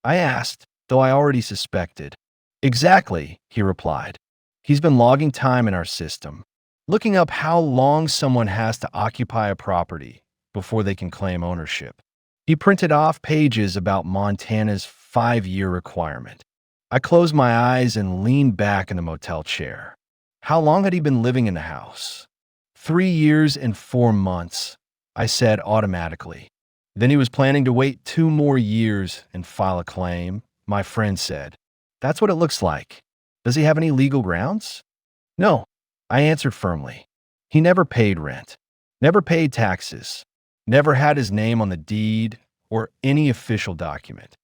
I asked, though I already suspected. "Exactly," he replied. "He's been logging time in our system, looking up how long someone has to occupy a property before they can claim ownership." He printed off pages about Montana's 5-year requirement. I closed my eyes and leaned back in the motel chair. How long had he been living in the house? 3 years and 4 months, I said automatically. Then he was planning to wait 2 more years and file a claim, my friend said. That's what it looks like. Does he have any legal grounds? No, I answered firmly. He never paid rent, never paid taxes, never had his name on the deed or any official document.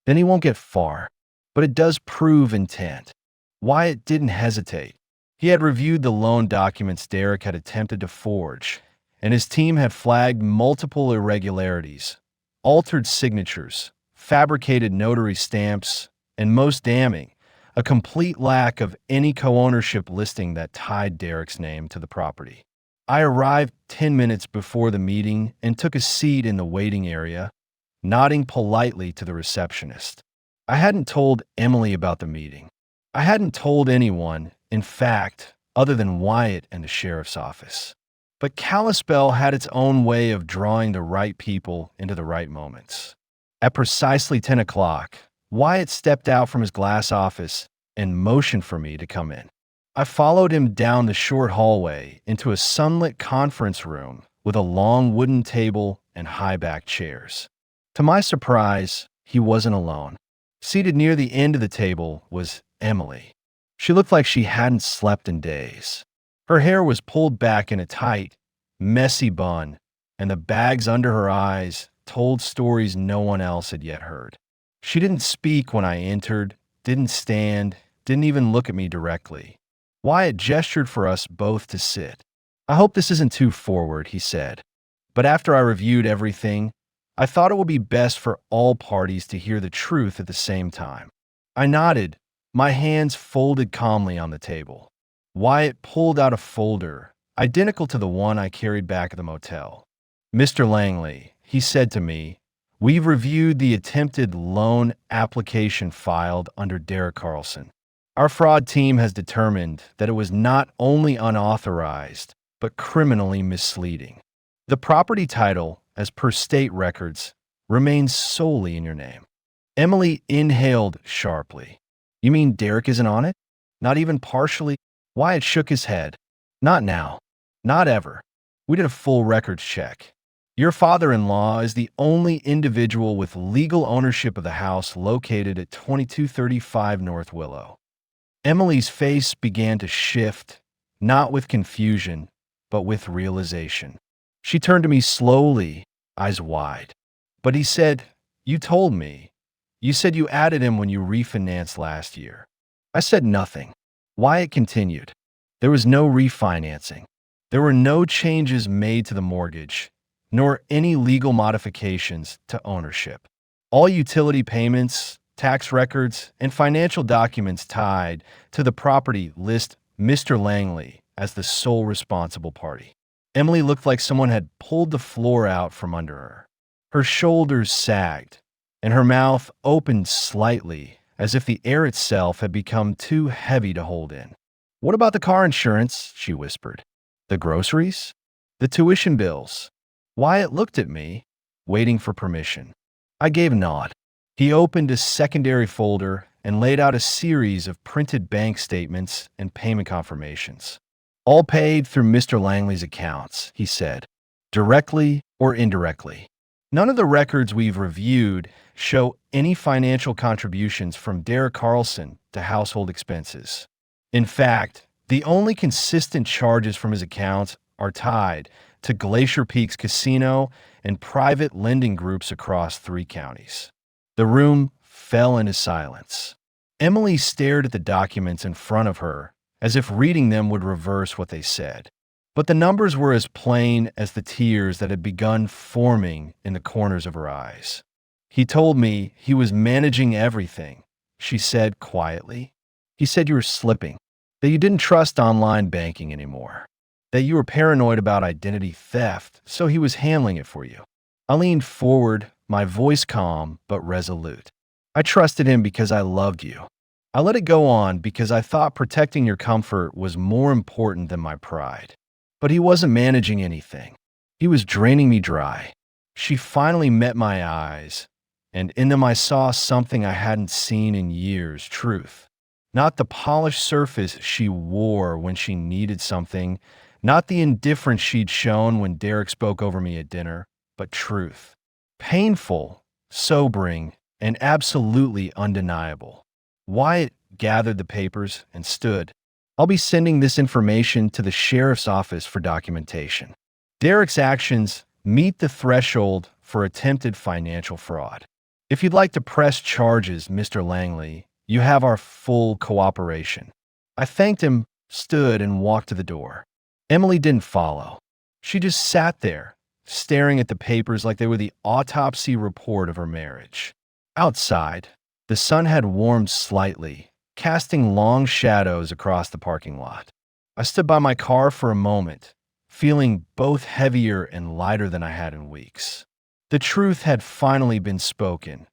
Then he won't get far, but it does prove intent. Wyatt didn't hesitate. He had reviewed the loan documents Derek had attempted to forge, and his team had flagged multiple irregularities, altered signatures, fabricated notary stamps, and most damning, a complete lack of any co-ownership listing that tied Derek's name to the property. I arrived 10 minutes before the meeting and took a seat in the waiting area, nodding politely to the receptionist. I hadn't told Emily about the meeting. I hadn't told anyone, in fact, other than Wyatt and the sheriff's office. But Kalispell had its own way of drawing the right people into the right moments. At precisely 10 o'clock, Wyatt stepped out from his glass office and motioned for me to come in. I followed him down the short hallway into a sunlit conference room with a long wooden table and high-backed chairs. To my surprise, he wasn't alone. Seated near the end of the table was Emily. She looked like she hadn't slept in days. Her hair was pulled back in a tight, messy bun, and the bags under her eyes told stories no one else had yet heard. She didn't speak when I entered, didn't stand, didn't even look at me directly. Wyatt gestured for us both to sit. "I hope this isn't too forward," he said. But after I reviewed everything, I thought it would be best for all parties to hear the truth at the same time. I nodded, my hands folded calmly on the table. Wyatt pulled out a folder, identical to the one I carried back at the motel. "Mr. Langley," he said to me, "we've reviewed the attempted loan application filed under Derek Carlson. Our fraud team has determined that it was not only unauthorized, but criminally misleading. The property title, as per state records, remains solely in your name." Emily inhaled sharply. "You mean Derek isn't on it? Not even partially?" Wyatt shook his head. "Not now. Not ever. We did a full records check. Your father-in-law is the only individual with legal ownership of the house located at 2235 North Willow." Emily's face began to shift, not with confusion, but with realization. She turned to me slowly, eyes wide. "But he said, you told me. You said you added him when you refinanced last year." I said nothing. Wyatt continued. "There was no refinancing. There were no changes made to the mortgage, nor any legal modifications to ownership. All utility payments, tax records, and financial documents tied to the property list Mr. Langley as the sole responsible party. Emily looked like someone had pulled the floor out from under her. Her shoulders sagged, and her mouth opened slightly, as if the air itself had become too heavy to hold in. "What about the car insurance?" she whispered. "The groceries? The tuition bills?" Wyatt looked at me, waiting for permission. I gave a nod. He opened a secondary folder and laid out a series of printed bank statements and payment confirmations. "All paid through Mr. Langley's accounts," he said, "directly or indirectly. None of the records we've reviewed show any financial contributions from Derek Carlson to household expenses. In fact, the only consistent charges from his accounts are tied to Glacier Peaks Casino and private lending groups across 3 counties." The room fell into silence. Emily stared at the documents in front of her as if reading them would reverse what they said. But the numbers were as plain as the tears that had begun forming in the corners of her eyes. "He told me he was managing everything," she said quietly. "He said you were slipping, that you didn't trust online banking anymore, that you were paranoid about identity theft, so he was handling it for you." I leaned forward, my voice calm but resolute. "I trusted him because I loved you. I let it go on because I thought protecting your comfort was more important than my pride. But he wasn't managing anything. He was draining me dry." She finally met my eyes, and in them I saw something I hadn't seen in years: truth. Not the polished surface she wore when she needed something, not the indifference she'd shown when Derek spoke over me at dinner, but truth. Painful, sobering, and absolutely undeniable. Wyatt gathered the papers and stood. "I'll be sending this information to the sheriff's office for documentation. Derek's actions meet the threshold for attempted financial fraud. If you'd like to press charges, Mr. Langley, you have our full cooperation." I thanked him, stood, and walked to the door. Emily didn't follow. She just sat there, staring at the papers like they were the autopsy report of her marriage. Outside, the sun had warmed slightly, casting long shadows across the parking lot. I stood by my car for a moment, feeling both heavier and lighter than I had in weeks. The truth had finally been spoken,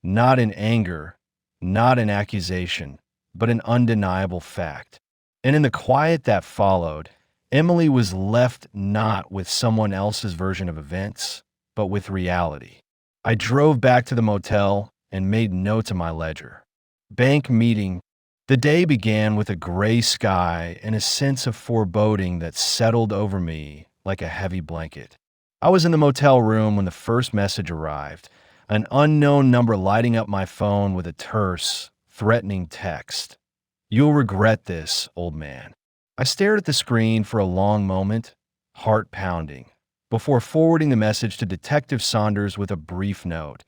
not in anger, not in accusation, but an undeniable fact. And in the quiet that followed, Emily was left not with someone else's version of events, but with reality. I drove back to the motel and made notes in my ledger. Bank meeting. The day began with a gray sky and a sense of foreboding that settled over me like a heavy blanket. I was in the motel room when the first message arrived, an unknown number lighting up my phone with a terse, threatening text. "You'll regret this, old man." I stared at the screen for a long moment, heart pounding, before forwarding the message to Detective Saunders with a brief note.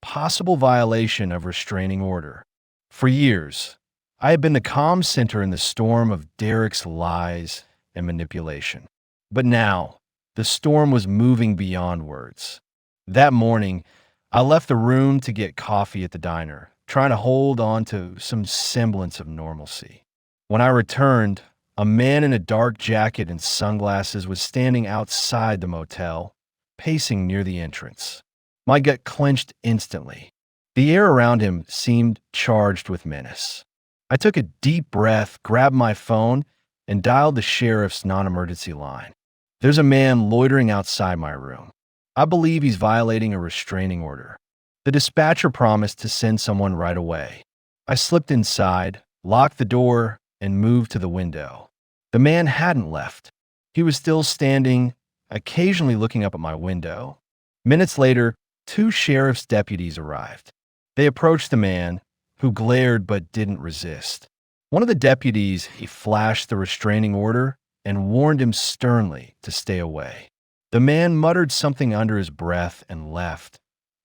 Possible violation of restraining order. For years, I had been the calm center in the storm of Derek's lies and manipulation. But now, the storm was moving beyond words. That morning, I left the room to get coffee at the diner, trying to hold on to some semblance of normalcy. When I returned, a man in a dark jacket and sunglasses was standing outside the motel, pacing near the entrance. My gut clenched instantly. The air around him seemed charged with menace. I took a deep breath, grabbed my phone, and dialed the sheriff's non-emergency line. "There's a man loitering outside my room. I believe he's violating a restraining order." The dispatcher promised to send someone right away. I slipped inside, locked the door, and moved to the window. The man hadn't left. He was still standing, occasionally looking up at my window. Minutes later, 2 sheriff's deputies arrived. They approached the man, who glared but didn't resist. One of the deputies, he flashed the restraining order and warned him sternly to stay away. The man muttered something under his breath and left,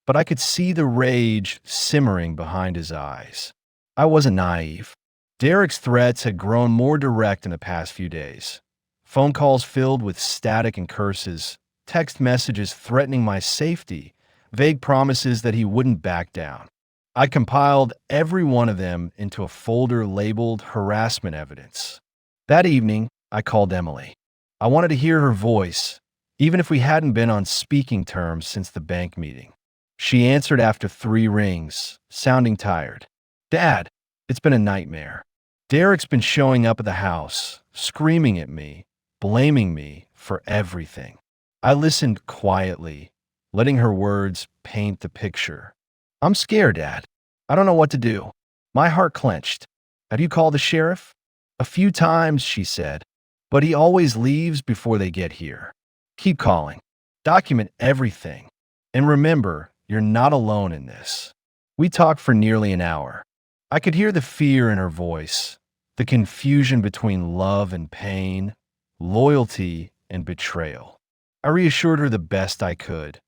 but I could see the rage simmering behind his eyes. I wasn't naive. Derek's threats had grown more direct in the past few days. Phone calls filled with static and curses, text messages threatening my safety, vague promises that he wouldn't back down. I compiled every one of them into a folder labeled harassment evidence. That evening, I called Emily. I wanted to hear her voice, even if we hadn't been on speaking terms since the bank meeting. She answered after 3 rings, sounding tired. "Dad, it's been a nightmare. Derek's been showing up at the house, screaming at me, blaming me for everything." I listened quietly, letting her words paint the picture. "I'm scared, Dad. I don't know what to do." My heart clenched. "Have you called the sheriff?" "A few times," she said, "but he always leaves before they get here." "Keep calling. Document everything. And remember, you're not alone in this." We talked for nearly an hour. I could hear the fear in her voice, the confusion between love and pain, loyalty and betrayal. I reassured her the best I could,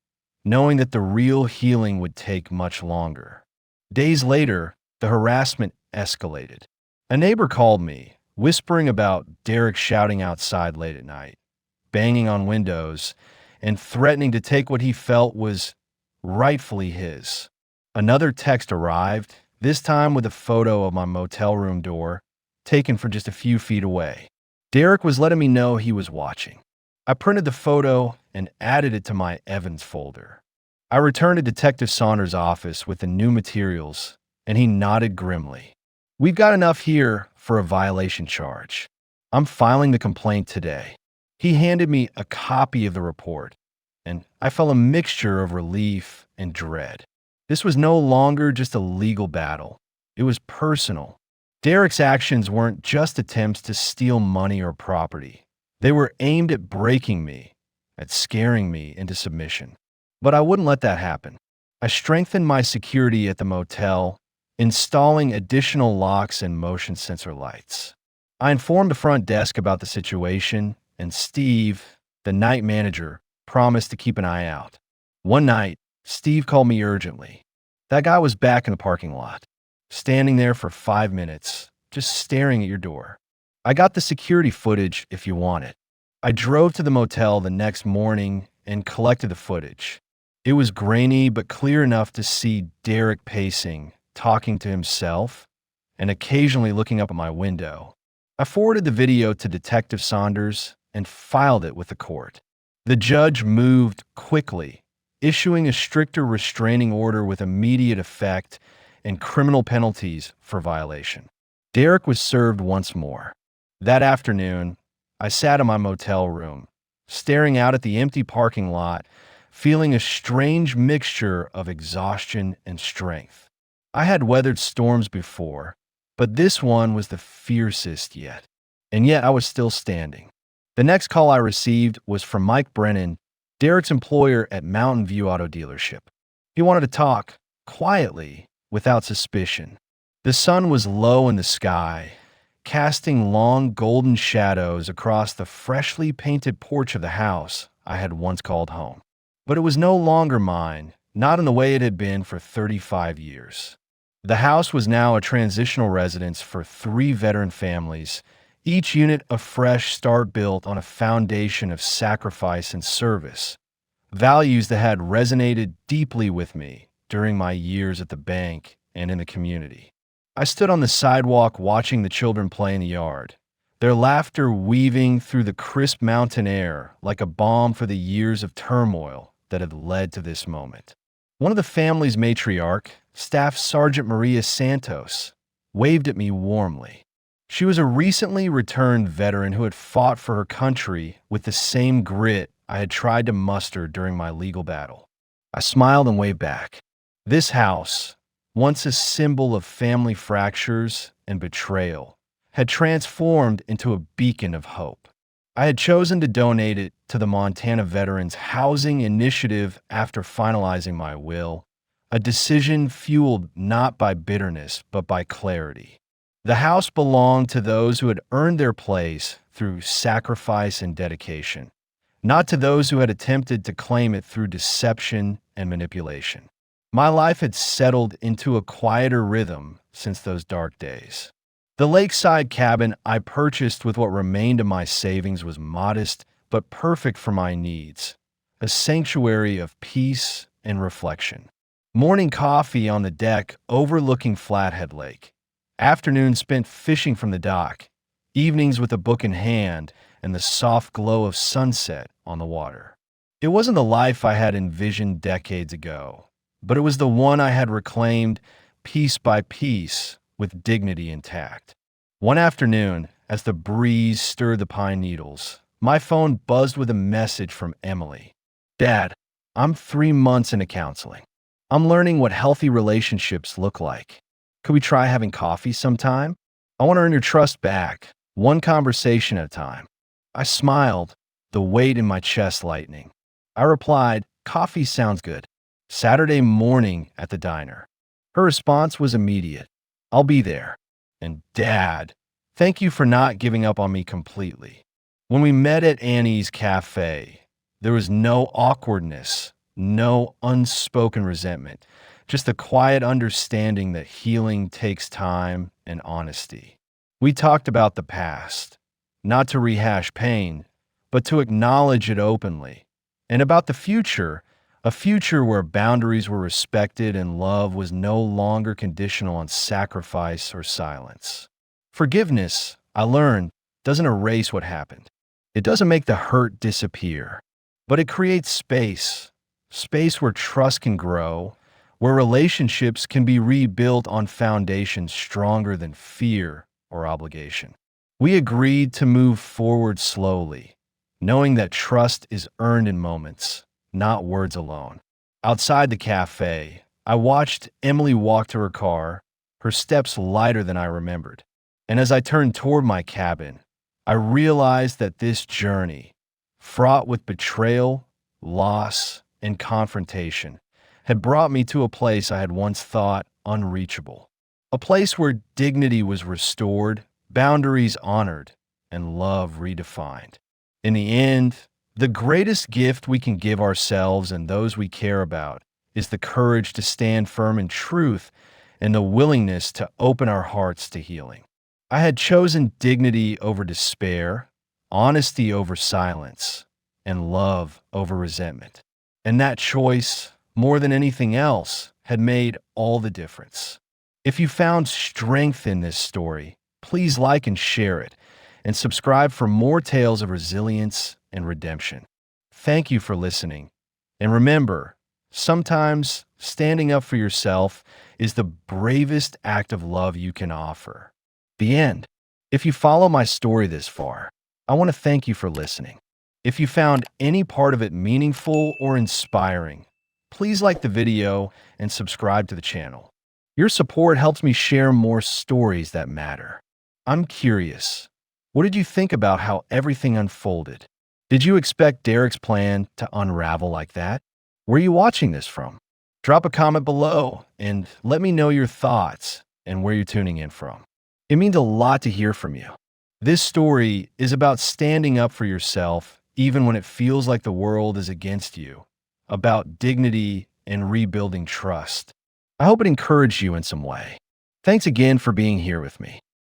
knowing that the real healing would take much longer. Days later, the harassment escalated. A neighbor called me, whispering about Derek shouting outside late at night, banging on windows, and threatening to take what he felt was rightfully his. Another text arrived, this time with a photo of my motel room door, taken from just a few feet away. Derek was letting me know he was watching. I printed the photo and added it to my Evans folder. I returned to Detective Saunders' office with the new materials, and he nodded grimly. "We've got enough here for a violation charge. I'm filing the complaint today." He handed me a copy of the report, and I felt a mixture of relief and dread. This was no longer just a legal battle. It was personal. Derek's actions weren't just attempts to steal money or property. They were aimed at breaking me, at scaring me into submission. But I wouldn't let that happen. I strengthened my security at the motel, installing additional locks and motion sensor lights. I informed the front desk about the situation, and Steve, the night manager, promised to keep an eye out. One night, Steve called me urgently. That guy was back in the parking lot, standing there for 5 minutes, just staring at your door. I got the security footage if you want it. I drove to the motel the next morning and collected the footage. It was grainy but clear enough to see Derek pacing, talking to himself, and occasionally looking up at my window. I forwarded the video to Detective Saunders and filed it with the court. The judge moved quickly, issuing a stricter restraining order with immediate effect and criminal penalties for violation. Derek was served once more. That afternoon, I sat in my motel room, staring out at the empty parking lot, feeling a strange mixture of exhaustion and strength. I had weathered storms before, but this one was the fiercest yet. And yet I was still standing. The next call I received was from Mike Brennan, Derek's employer at Mountain View Auto Dealership. He wanted to talk, quietly, without suspicion. The sun was low in the sky, casting long golden shadows across the freshly painted porch of the house I had once called home. But it was no longer mine, not in the way it had been for 35 years. The house was now a transitional residence for 3 veteran families, each unit a fresh start built on a foundation of sacrifice and service, values that had resonated deeply with me during my years at the bank and in the community. I stood on the sidewalk watching the children play in the yard, their laughter weaving through the crisp mountain air like a balm for the years of turmoil that had led to this moment. One of the family's matriarch, Staff Sergeant Maria Santos, waved at me warmly. She was a recently returned veteran who had fought for her country with the same grit I had tried to muster during my legal battle. I smiled and waved back. This house, once a symbol of family fractures and betrayal, had transformed into a beacon of hope. I had chosen to donate it to the Montana Veterans Housing Initiative after finalizing my will, a decision fueled not by bitterness but by clarity. The house belonged to those who had earned their place through sacrifice and dedication, not to those who had attempted to claim it through deception and manipulation. My life had settled into a quieter rhythm since those dark days. The lakeside cabin I purchased with what remained of my savings was modest but perfect for my needs. a sanctuary of peace and reflection. Morning coffee on the deck overlooking Flathead Lake. Afternoons spent fishing from the dock. Evenings with a book in hand and the soft glow of sunset on the water. It wasn't the life I had envisioned decades ago, but it was the one I had reclaimed piece by piece with dignity intact. One afternoon, as the breeze stirred the pine needles, my phone buzzed with a message from Emily. "Dad, I'm 3 months into counseling. I'm learning what healthy relationships look like. Could we try having coffee sometime? I want to earn your trust back, one conversation at a time." I smiled, the weight in my chest lightening. I replied, "Coffee sounds good. Saturday morning at the diner." Her response was immediate. "I'll be there." And Dad, thank you for not giving up on me completely. When we met at Annie's Cafe, there was no awkwardness, no unspoken resentment, just a quiet understanding that healing takes time and honesty. We talked about the past, not to rehash pain, but to acknowledge it openly, and about the future, a future where boundaries were respected and love was no longer conditional on sacrifice or silence. Forgiveness, I learned, doesn't erase what happened. It doesn't make the hurt disappear, but it creates space where trust can grow, where relationships can be rebuilt on foundations stronger than fear or obligation. We agreed to move forward slowly, knowing that trust is earned in moments, not words alone. Outside the cafe, I watched Emily walk to her car, her steps lighter than I remembered. And as I turned toward my cabin, I realized that this journey, fraught with betrayal, loss, and confrontation, had brought me to a place I had once thought unreachable. A place where dignity was restored, boundaries honored, and love redefined. In the end, the greatest gift we can give ourselves and those we care about is the courage to stand firm in truth and the willingness to open our hearts to healing. I had chosen dignity over despair, honesty over silence, and love over resentment. And that choice, more than anything else, had made all the difference. If you found strength in this story, please like and share it, and subscribe for more tales of resilience and redemption. Thank you for listening. And remember, sometimes standing up for yourself is the bravest act of love you can offer. The end. If you follow my story this far, I want to thank you for listening. If you found any part of it meaningful or inspiring, please like the video and subscribe to the channel. Your support helps me share more stories that matter. I'm curious. What did you think about how everything unfolded? Did you expect Derek's plan to unravel like that? Where are you watching this from? Drop a comment below and let me know your thoughts and where you're tuning in from. It means a lot to hear from you. This story is about standing up for yourself even when it feels like the world is against you, about dignity and rebuilding trust. I hope it encouraged you in some way. Thanks again for being here with me.